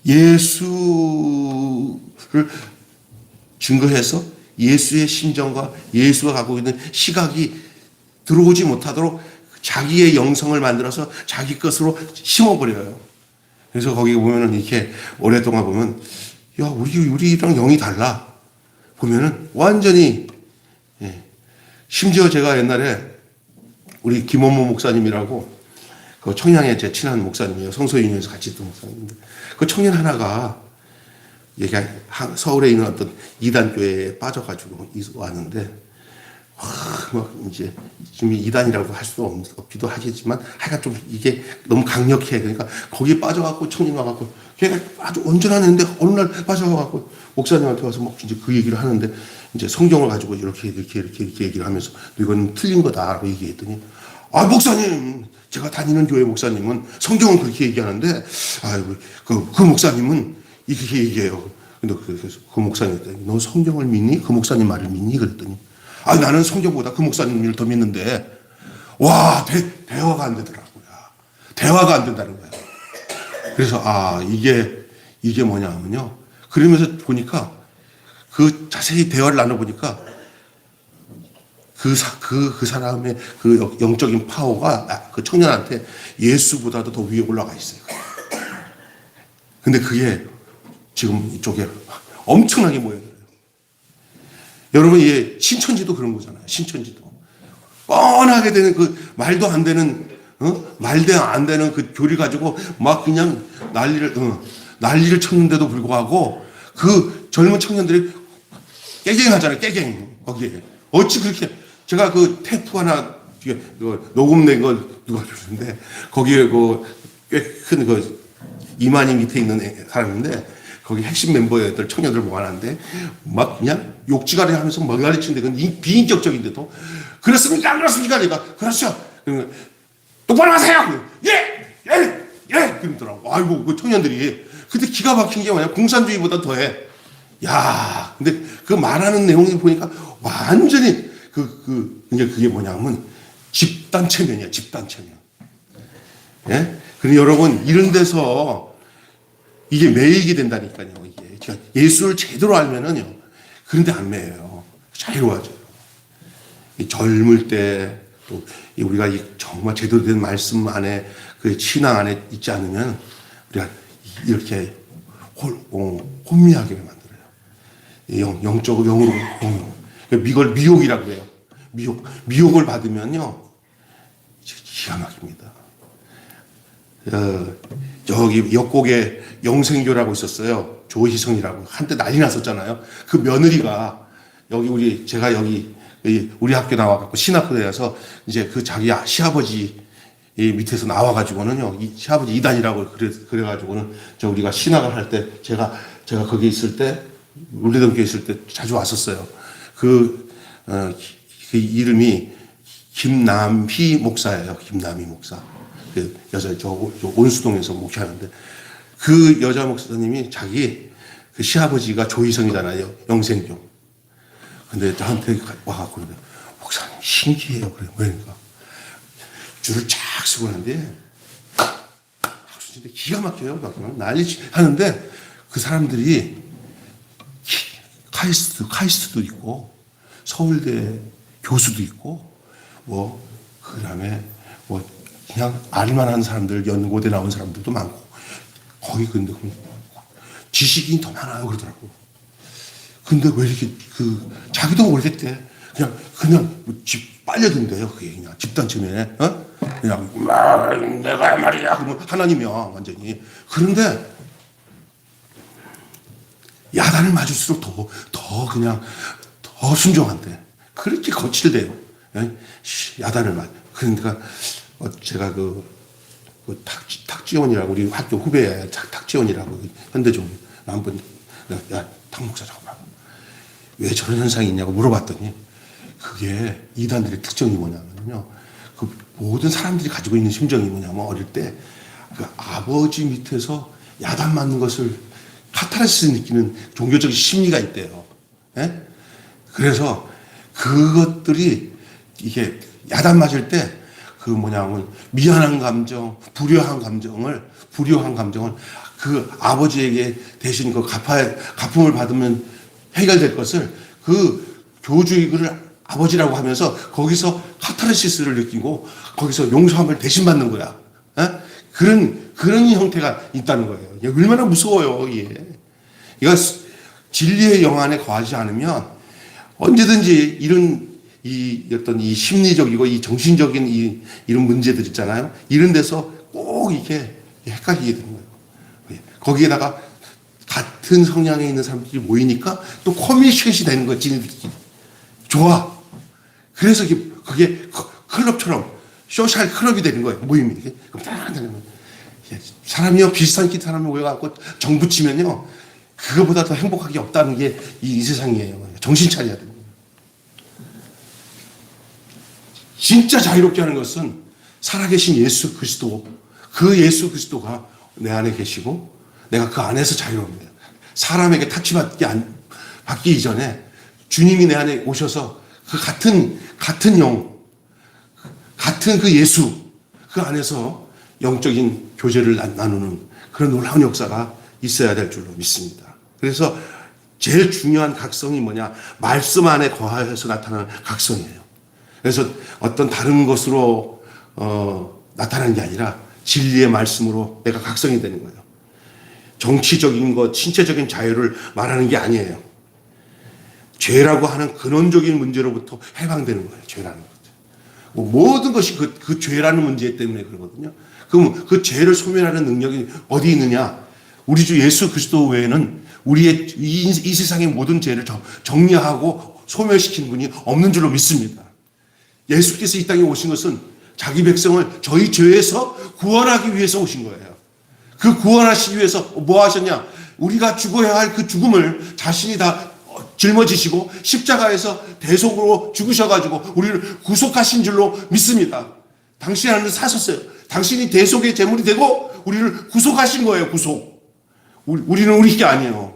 [SPEAKER 1] 예수를 증거해서 예수의 심정과 예수가 갖고 있는 시각이 들어오지 못하도록 자기의 영성을 만들어서 자기 것으로 심어버려요. 그래서 거기 보면은 이렇게 오랫동안 보면, 야, 우리랑 영이 달라. 보면은 완전히, 심지어 제가 옛날에 우리 김원모 목사님이라고 그 청량에 제 친한 목사님이에요. 성소유니에서 같이 있던 목사님인데 그 청년 하나가 얘가 서울에 있는 어떤 이단교회에 빠져가지고 왔는데 막 이제 지금 이단이라고 할 수도 없기도 하겠지만 하여간 좀 이게 너무 강력해. 그러니까 거기에 빠져갖고 청년 와갖고 걔가 아주 온전한 애인데 어느 날 빠져갖고 목사님한테 와서 막 이제 그 얘기를 하는데 이제 성경을 가지고 이렇게 얘기를 하면서 이건 틀린 거다라고 얘기했더니 목사님 제가 다니는 교회 목사님은 성경은 그렇게 얘기하는데, 아이고, 그 목사님은 이렇게 얘기해요. 근데 그래서 그 목사님 했더니, 너 성경을 믿니? 그 목사님 말을 믿니? 그랬더니, 나는 성경보다 그 목사님을 더 믿는데, 와, 대화가 안 되더라고요. 대화가 안 된다는 거예요. 그래서, 이게 뭐냐면요. 그러면서 보니까, 자세히 대화를 나눠보니까, 그 사람의 그 영적인 파워가 그 청년한테 예수보다도 더 위에 올라가 있어요. 근데 그게 지금 이쪽에 엄청나게 모여들어요. 여러분, 신천지도 그런 거잖아요. 신천지도. 뻔하게 되는 그 말도 안 되는, 말도 안 되는 그 교리 가지고 막 그냥 난리를 쳤는데도 불구하고 그 젊은 청년들이 깨갱 하잖아요. 깨갱. 거기에. 어찌 그렇게. 제가 그 테이프 하나, 녹음된 걸 누가 줬는데, 거기에 꽤 큰 이만희 밑에 있는 사람인데, 거기 핵심 멤버들, 청년들 모아놨는데, 막 그냥 욕지가리 하면서 멍가리 치는데, 그건 비인격적인데도, 그렇습니까? 안 그렇습니까? 그러니까, 그렇죠. 그러면, 똑바로 하세요! 예! 그러더라고. 아이고, 그 청년들이. 근데 기가 막힌 게 뭐냐? 공산주의보다 더해. 야, 근데 그 말하는 내용을 보니까 완전히 이제 그게 뭐냐면 집단체면이야, 집단체면. 예? 그리고 여러분, 이런 데서 이게 매이게 된다니까요, 이게. 예수를 제대로 알면은요, 그런데 안 매여요. 자유로워져요. 젊을 때, 또, 우리가 정말 제대로 된 말씀 안에, 그 신앙 안에 있지 않으면, 우리가 이렇게 혼미하게 만들어요. 영적으로, 영으로, 이걸 미혹이라고 해요. 미혹을 받으면요, 기가 막힙니다. 저기 역곡에 영생교라고 있었어요. 조희성이라고. 한때 난리 났었잖아요. 그 며느리가 제가 여기 우리 학교 나와갖고 신학교에서 이제 그 자기 시아버지 밑에서 나와가지고는요, 시아버지 이단이라고 그래가지고는 우리가 신학을 할 때 제가 거기 있을 때, 울리던교에 있을 때 자주 왔었어요. 그 이름이 김남희 목사예요. 김남희 목사. 그 여자, 온수동에서 목회하는데, 그 여자 목사님이 자기 그 시아버지가 조희성이잖아요. 영생교. 근데 저한테 와갖고, 목사님 신기해요. 그래. 그러니까. 줄을 쫙 쓰고 하는데, 기가 막혀요. 난리 하는데, 그 사람들이 카이스트도 있고, 서울대 교수도 있고, 그 다음에, 그냥 알만한 사람들, 연고대 나온 사람들도 많고, 거기 근데 지식인이 더 많아요. 그러더라고. 근데 왜 이렇게, 자기도 모르겠대. 그냥 빨려든대요. 그게 그냥 집단체면에, 그냥, 내가 말이야. 그러면 하나님이야, 완전히. 그런데, 야단을 맞을수록 더 순종한대. 그렇게 거칠대요. 야단을 그러니까, 제가 탁지원이라고, 우리 학교 후배야, 탁지원이라고, 현대종, 한번, 야, 탁 목사 잠깐만. 왜 저런 현상이 있냐고 물어봤더니, 그게 이단들의 특징이 뭐냐면요. 그 모든 사람들이 가지고 있는 심정이 뭐냐면, 어릴 때, 그 아버지 밑에서 야단 맞는 것을 카타르시스 느끼는 종교적인 심리가 있대요. 예? 그래서 그것들이 이게 야단 맞을 때 미안한 감정, 불효한 감정을 그 아버지에게 대신 가품을 받으면 해결될 것을 그 교주이그를 아버지라고 하면서 거기서 카타르시스를 느끼고 거기서 용서함을 대신 받는 거야. 예? 그런 형태가 있다는 거예요. 이게 얼마나 무서워요, 이게. 이거 진리의 영안에 거하지 않으면 언제든지 어떤 이 심리적이고 이 정신적인 이런 문제들 있잖아요. 이런 데서 꼭 이게 헷갈리게 되는 거예요. 거기에다가 같은 성향에 있는 사람들이 모이니까 또 커뮤니케이션이 되는 거지, 지네들끼리. 좋아. 그래서 그게 클럽처럼 소셜 클럽이 되는 거예요. 모임이. 사람이요, 비슷한 사람이 모여갖고 정부 치면요, 그거보다 더 행복한 게 없다는 게 이 세상이에요. 정신 차려야 됩니다. 진짜 자유롭게 하는 것은 살아계신 예수 그리스도, 그 예수 그리스도가 내 안에 계시고 내가 그 안에서 자유합니다. 사람에게 받기 이전에 주님이 내 안에 오셔서 그 같은 영, 같은 그 예수, 그 안에서 영적인 교제를 나누는 그런 놀라운 역사가 있어야 될 줄로 믿습니다. 그래서 제일 중요한 각성이 뭐냐? 말씀 안에 거하여서 나타나는 각성이에요. 그래서 어떤 다른 것으로 나타나는 게 아니라 진리의 말씀으로 내가 각성이 되는 거예요. 정치적인 것, 신체적인 자유를 말하는 게 아니에요. 죄라고 하는 근원적인 문제로부터 해방되는 거예요. 죄라는 것. 모든 것이 그 죄라는 문제 때문에 그러거든요. 그럼 그 죄를 소멸하는 능력이 어디 있느냐? 우리 주 예수 그리스도 외에는 우리의 이 세상의 모든 죄를 정리하고 소멸시키는 분이 없는 줄로 믿습니다. 예수께서 이 땅에 오신 것은 자기 백성을 저희 죄에서 구원하기 위해서 오신 거예요. 그 구원하시기 위해서 뭐 하셨냐? 우리가 죽어야 할 그 죽음을 자신이 다 짊어지시고 십자가에서 대속으로 죽으셔가지고 우리를 구속하신 줄로 믿습니다. 당신이 하늘을 사셨어요. 당신이 대속의 제물이 되고 우리를 구속하신 거예요. 구속. 우리는 우리 게 아니에요.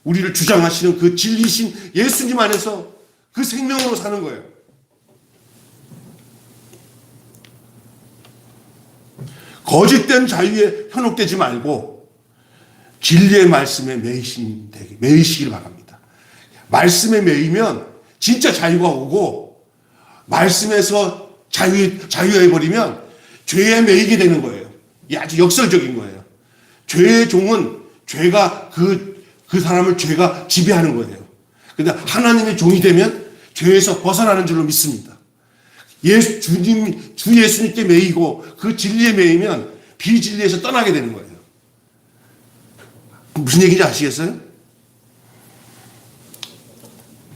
[SPEAKER 1] 우리를 주장하시는 그 진리신 예수님 안에서 그 생명으로 사는 거예요. 거짓된 자유에 현혹되지 말고 진리의 말씀에 매이시길 바랍니다. 말씀에 매이면 진짜 자유가 오고, 말씀에서 자유해버리면 죄에 매이게 되는 거예요. 이 아주 역설적인 거예요. 죄의 종은 그 사람을 죄가 지배하는 거예요. 근데 하나님의 종이 되면 죄에서 벗어나는 줄로 믿습니다. 주 예수님께 매이고 그 진리에 매이면 비진리에서 떠나게 되는 거예요. 무슨 얘기인지 아시겠어요?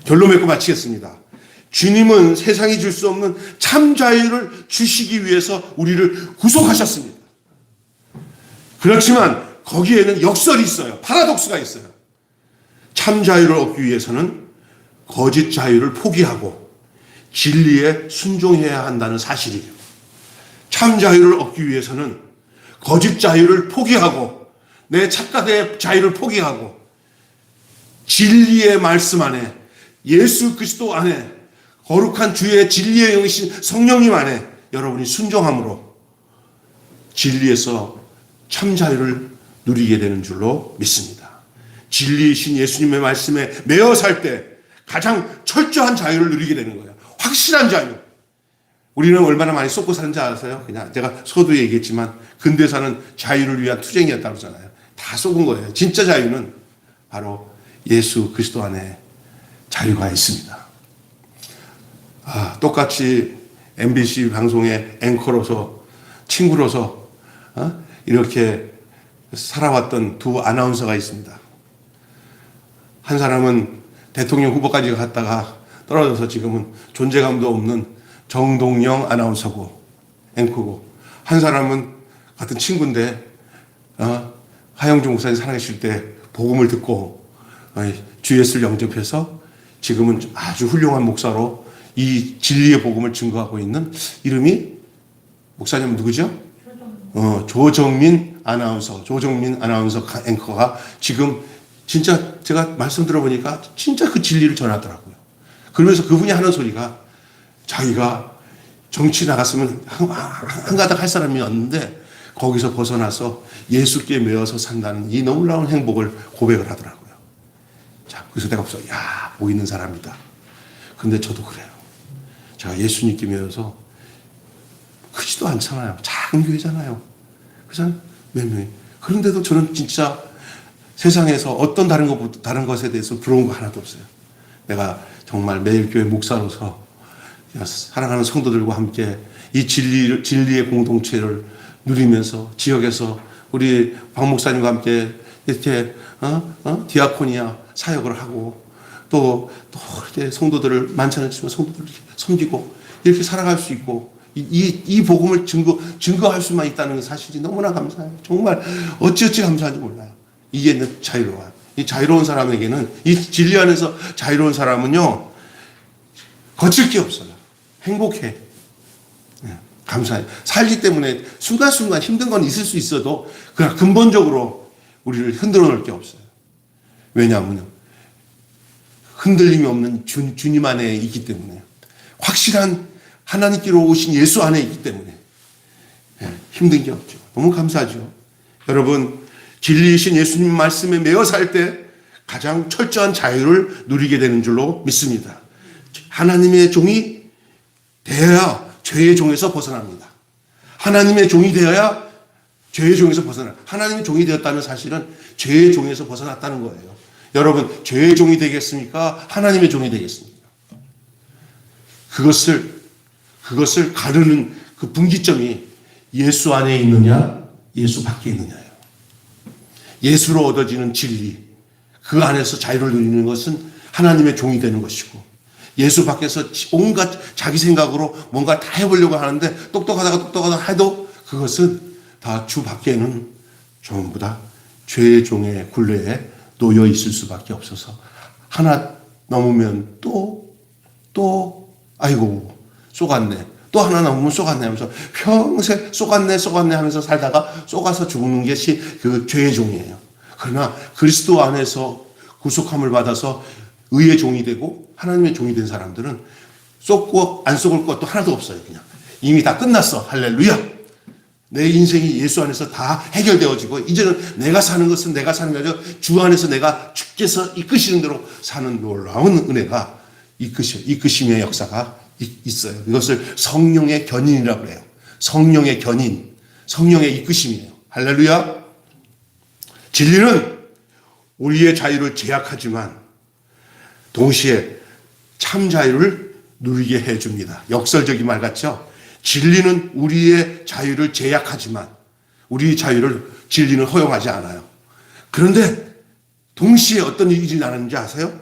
[SPEAKER 1] 결론 맺고 마치겠습니다. 주님은 세상이 줄 수 없는 참 자유를 주시기 위해서 우리를 구속하셨습니다. 그렇지만 거기에는 역설이 있어요. 파라독스가 있어요. 참 자유를 얻기 위해서는 거짓 자유를 포기하고 진리에 순종해야 한다는 사실이에요. 참 자유를 얻기 위해서는 거짓 자유를 포기하고 내 착각의 자유를 포기하고 진리의 말씀 안에, 예수 그리스도 안에, 거룩한 주의 진리의 영이신 성령님 안에 여러분이 순종함으로 진리에서 참 자유를 누리게 되는 줄로 믿습니다. 진리이신 예수님의 말씀에 매어 살 때 가장 철저한 자유를 누리게 되는 거예요. 확실한 자유. 우리는 얼마나 많이 쏟고 사는지 아세요? 그냥 제가 서도 얘기했지만 근대사는 자유를 위한 투쟁이었다고 하잖아요. 다 쏟은 거예요. 진짜 자유는 바로 예수 그리스도 안에 자유가 있습니다. 똑같이 MBC 방송의 앵커로서, 친구로서 이렇게 살아왔던 두 아나운서가 있습니다. 한 사람은 대통령 후보까지 갔다가 떨어져서 지금은 존재감도 없는 정동영 아나운서고 앵커고, 한 사람은 같은 친구인데 하영주 목사님 살아계실 때 복음을 듣고 주 예수를 영접해서 지금은 아주 훌륭한 목사로 이 진리의 복음을 증거하고 있는, 이름이 목사님 누구죠? 조정민 아나운서 앵커가 지금 진짜 제가 말씀 들어보니까 진짜 그 진리를 전하더라고요. 그러면서 그분이 하는 소리가 자기가 정치 나갔으면 한가닥 할 사람이었는데 거기서 벗어나서 예수께 매어서 산다는 이 놀라운 행복을 고백을 하더라고요. 자, 그래서 내가 보면서 복 있는 사람이다. 근데 저도 그래요. 제가 예수님께 매어서 크지도 않잖아요. 작은 교회잖아요. 그렇잖아요. 몇 명이. 그런데도 저는 진짜 세상에서 어떤 다른 것에 대해서 부러운 거 하나도 없어요. 내가 정말 매일 교회 목사로서 사랑하는 성도들과 함께 이 진리의 공동체를 누리면서 지역에서 우리 박 목사님과 함께 이렇게 디아코니아 사역을 하고 또 이렇게 성도들을 만찬을 치면 성도들을 이렇게 섬기고 이렇게 살아갈 수 있고 이 복음을 증거할 수만 있다는 사실이 너무나 감사해요. 정말 어찌어찌 감사한지 몰라요. 이게 자유로워요. 이 자유로운 사람에게는, 이 진리 안에서 자유로운 사람은요, 거칠 게 없어요. 행복해. 감사해요. 살기 때문에 순간순간 힘든 건 있을 수 있어도 그러나 근본적으로 우리를 흔들어 놓을 게 없어요. 왜냐하면 흔들림이 없는 주님 안에 있기 때문에, 확실한 하나님께로 오신 예수 안에 있기 때문에 힘든 게 없죠. 너무 감사하죠. 여러분, 진리이신 예수님 말씀에 매어 살 때 가장 철저한 자유를 누리게 되는 줄로 믿습니다. 하나님의 종이 되어야 죄의 종에서 벗어납니다. 하나님의 종이 되어야 죄의 종에서 벗어나. 하나님의 종이 되었다는 사실은 죄의 종에서 벗어났다는 거예요. 여러분, 죄의 종이 되겠습니까? 하나님의 종이 되겠습니까? 그것을 가르는 그 분기점이 예수 안에 있느냐, 예수 밖에 있느냐예요. 예수로 얻어지는 진리, 그 안에서 자유를 누리는 것은 하나님의 종이 되는 것이고, 예수 밖에서 온갖 자기 생각으로 뭔가 다 해보려고 하는데 똑똑하다가 해도 그것은 다 주 밖에는 전부 다 죄의 종의 굴레에 놓여 있을 수밖에 없어서, 하나 넘으면 또 아이고 쏘갔네, 또 하나 넘으면 쏘갔네 하면서 평생 쏘갔네 하면서 살다가 쏘가서 죽는 것이 그 죄의 종이에요. 그러나 그리스도 안에서 구속함을 받아서 의의 종이 되고 하나님의 종이 된 사람들은 쏟고 안 쏟을 것도 하나도 없어요. 그냥 이미 다 끝났어. 할렐루야. 내 인생이 예수 안에서 다 해결되어지고, 이제는 내가 사는 것은 내가 사는 게 아니라 주 안에서 내가 주께서 이끄시는 대로 사는 놀라운 은혜가 이끄심의 역사가 있어요. 이것을 성령의 견인이라고 해요. 성령의 견인, 성령의 이끄심이에요. 할렐루야. 진리는 우리의 자유를 제약하지만 동시에 참 자유를 누리게 해줍니다. 역설적인 말 같죠? 진리는 우리의 자유를 제약하지만 우리의 자유를 진리는 허용하지 않아요. 그런데 동시에 어떤 일이 나는지 아세요?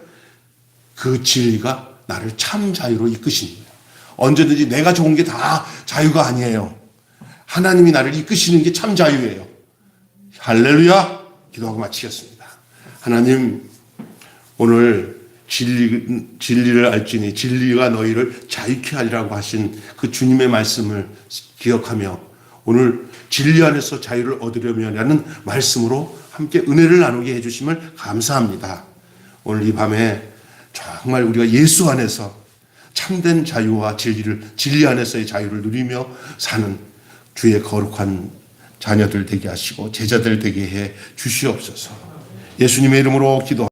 [SPEAKER 1] 그 진리가 나를 참 자유로 이끄십니다. 언제든지 내가 좋은 게 다 자유가 아니에요. 하나님이 나를 이끄시는 게 참 자유예요. 할렐루야. 기도하고 마치겠습니다. 하나님, 오늘 진리를 알지니 진리가 너희를 자유케 하리라고 하신 그 주님의 말씀을 기억하며 오늘 진리 안에서 자유를 얻으려면이라는 말씀으로 함께 은혜를 나누게 해주심을 감사합니다. 오늘 이 밤에 정말 우리가 예수 안에서 참된 자유와 진리 안에서의 자유를 누리며 사는 주의 거룩한 자녀들 되게 하시고 제자들 되게 해 주시옵소서. 예수님의 이름으로 기도합니다.